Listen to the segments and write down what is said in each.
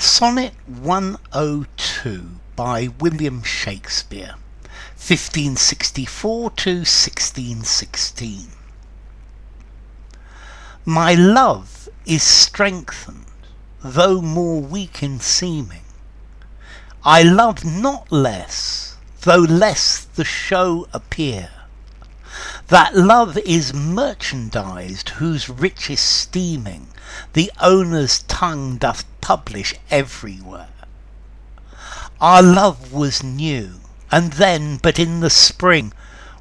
Sonnet 102 by William Shakespeare, 1564 to 1616. My love is strengthened, though more weak in seeming. I love not less, though less the show appear. That love is merchandised, whose rich esteeming the owner's tongue doth publish everywhere. Our love was new, and then but in the spring,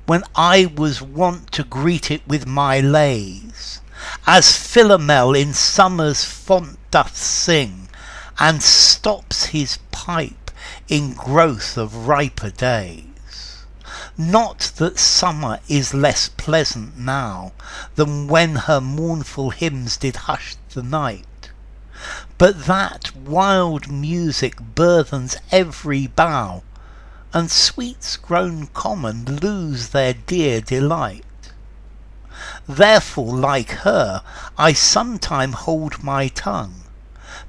when I was wont to greet it with my lays, as Philomel in summer's font doth sing, and stops his pipe in growth of riper days. Not that summer is less pleasant now than when her mournful hymns did hush the night, but that wild music burthens every bough, and sweets grown common lose their dear delight. Therefore, like her, I sometime hold my tongue,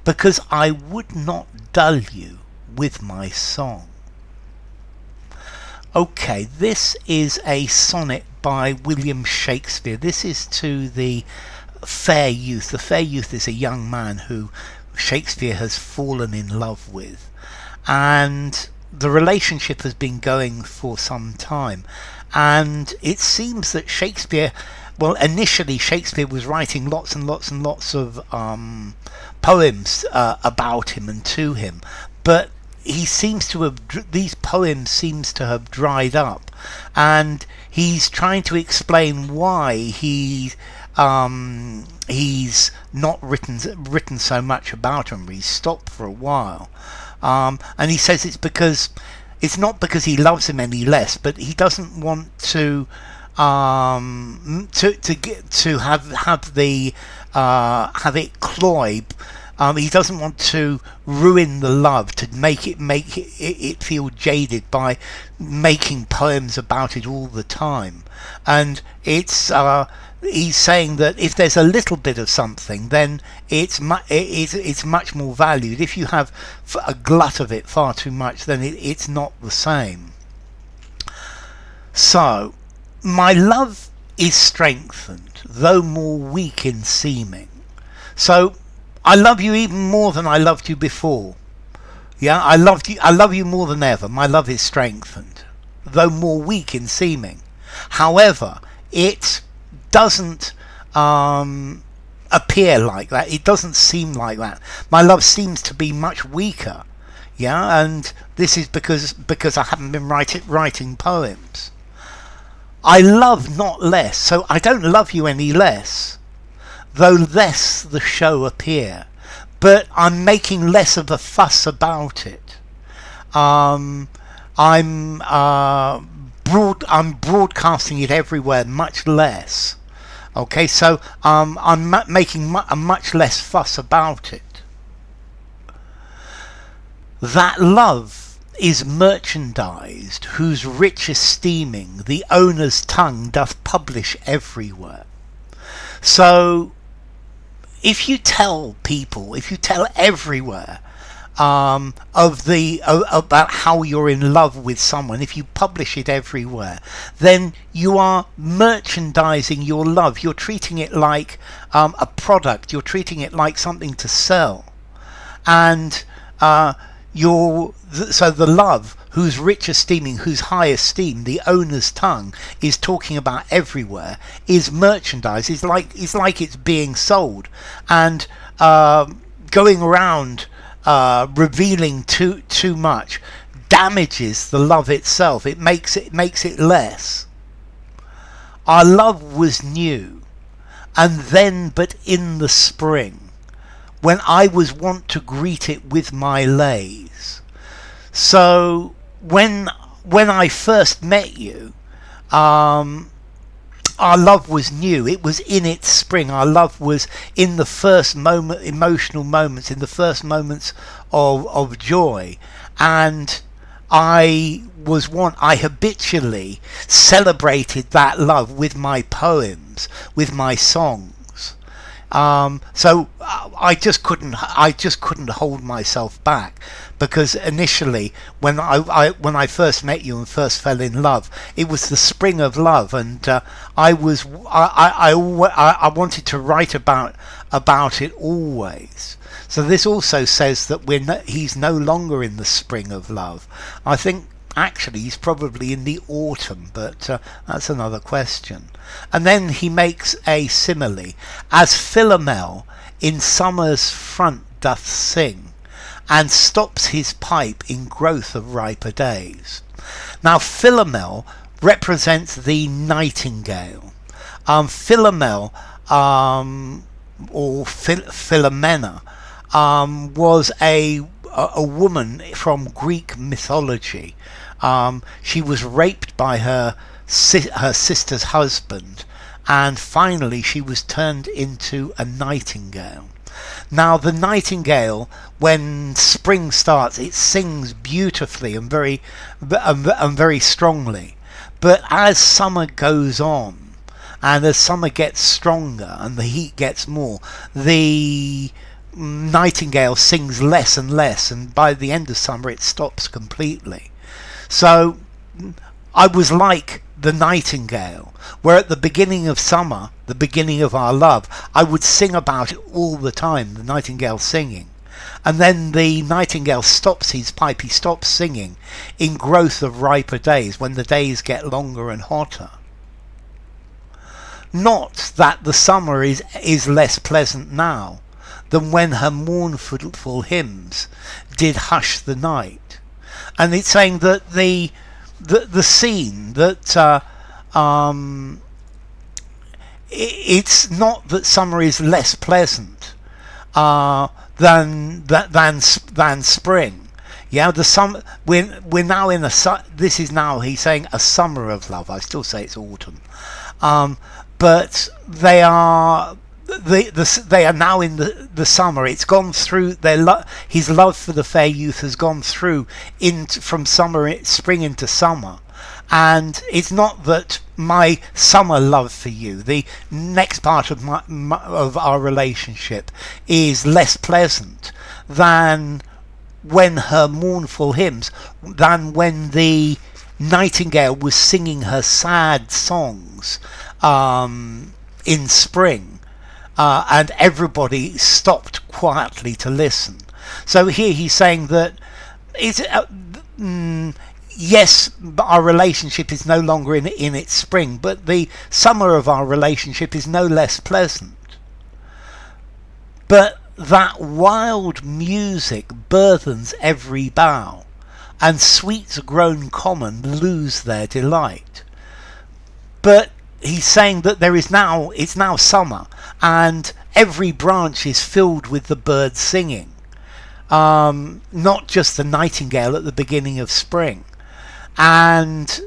because I would not dull you with my song. Okay, this is a sonnet by William Shakespeare. This is to the fair youth. The fair youth is a young man who Shakespeare has fallen in love with, and the relationship has been going for some time, and it seems that initially Shakespeare was writing lots and lots and lots of poems about him and to him, but these poems seems to have dried up, and he's trying to explain why he's not written so much about him. He's stopped for a while, and he says it's not because he loves him any less, but he doesn't want to have it cloy. He doesn't want to ruin the love, to make it feel jaded by making poems about it all the time. And he's saying that if there's a little bit of something, then it's much more valued. If you have a glut of it far too much, then it's not the same. So, my love is strengthened, though more weak in seeming. So, I love you even more than I loved you before. Yeah, I love you more than ever. My love is strengthened, though more weak in seeming. However, it doesn't appear like that. It doesn't seem like that. My love seems to be much weaker. Yeah, and this is because I haven't been writing poems. I love not less, so I don't love you any less, though less the show appear, but I'm making less of a fuss about it. I'm broadcasting it everywhere much less. Okay, so I'm making a much less fuss about it. That love is merchandised, whose rich esteeming the owner's tongue doth publish everywhere. So, if you tell everywhere about how you're in love with someone, if you publish it everywhere, then you are merchandising your love. You're treating it like a product. You're treating it like something to sell, and so the love, whose rich esteeming, whose high esteem the owner's tongue is talking about everywhere, is merchandise. It's like it's being sold, and going around revealing too much damages the love itself. It makes it less. Our love was new, and then but in the spring, when I was wont to greet it with my lays. So when I first met you, our love was new. It was in its spring. Our love was in the first emotional moments, in the first moments of joy. And I habitually celebrated that love with my poems, with my songs. So I just couldn't hold myself back, because initially when I first met you and first fell in love, it was the spring of love, and I wanted to write about it always. So this also says that he's no longer in the spring of love. I think actually he's probably in the autumn, but that's another question. And then he makes a simile: as Philomel in summer's front doth sing, and stops his pipe in growth of riper days. Now Philomel represents the nightingale. Philomel, or Philomena, was a woman from Greek mythology. She was raped by her sister's husband, and finally she was turned into a nightingale. Now the nightingale, when spring starts, it sings beautifully and very strongly. But as summer goes on, and as summer gets stronger and the heat gets more, the nightingale sings less and less, and by the end of summer it stops completely. So I was like the nightingale, where at the beginning of summer, the beginning of our love, I would sing about it all the time, the nightingale singing. And then the nightingale stops his pipe, he stops singing in growth of riper days, when the days get longer and hotter. Not that the summer is less pleasant now than when her mournful hymns did hush the night. And it's saying that the scene that it's not that summer is less pleasant than spring. Yeah, we're now in this is now, he's saying, a summer of love. I still say it's autumn, but they are now in the summer. It's gone through his love for the fair youth has gone through from spring into summer. And it's not that my summer love for you, the next part of of our relationship, is less pleasant than when her mournful hymns, than when the nightingale was singing her sad songs in spring, and everybody stopped quietly to listen. So here he's saying that yes, our relationship is no longer in its spring, but the summer of our relationship is no less pleasant. But that wild music burthens every bough, and sweets grown common lose their delight. But he's saying that it's now summer, and every branch is filled with the birds singing, not just the nightingale at the beginning of spring. And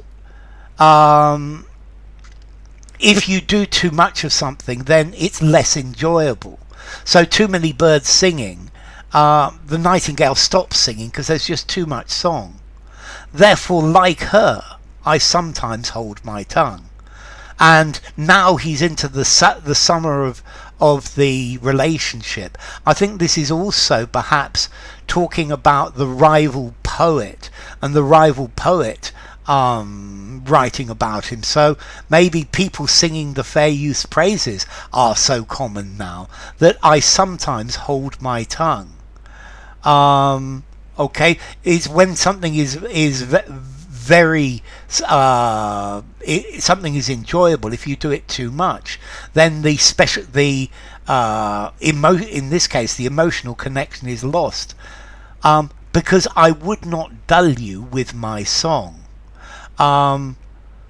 if you do too much of something, then it's less enjoyable. So too many birds singing, the nightingale stops singing because there's just too much song. Therefore, like her, I sometimes hold my tongue. And now he's into the summer of the relationship. I think this is also perhaps talking about the rival poet, and the rival poet writing about him. So maybe people singing the fair youth's praises are so common now that I sometimes hold my tongue. Okay, is when something is very something is enjoyable. If you do it too much, then in this case the emotional connection is lost, because I would not dull you with my song,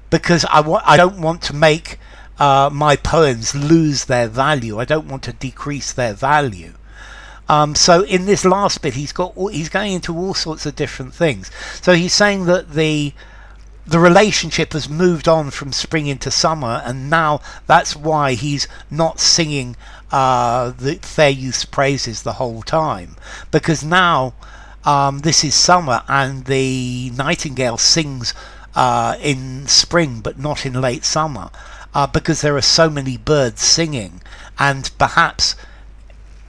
because I don't want to make my poems lose their value. I don't want to decrease their value. So in this last bit, he's going into all sorts of different things. So he's saying that the relationship has moved on from spring into summer, and now that's why he's not singing the fair youth's praises the whole time, because now this is summer, and the nightingale sings in spring but not in late summer. because there are so many birds singing, and perhaps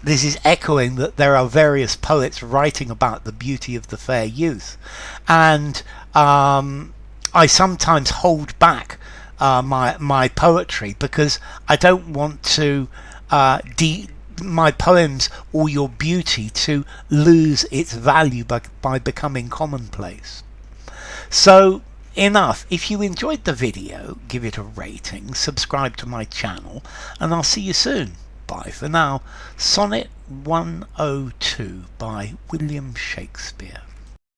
this is echoing that there are various poets writing about the beauty of the fair youth. And I sometimes hold back my poetry because I don't want to my poems or your beauty to lose its value by becoming commonplace. So enough. If you enjoyed the video, give it a rating, subscribe to my channel, and I'll see you soon. Bye for now. Sonnet 102 by William Shakespeare.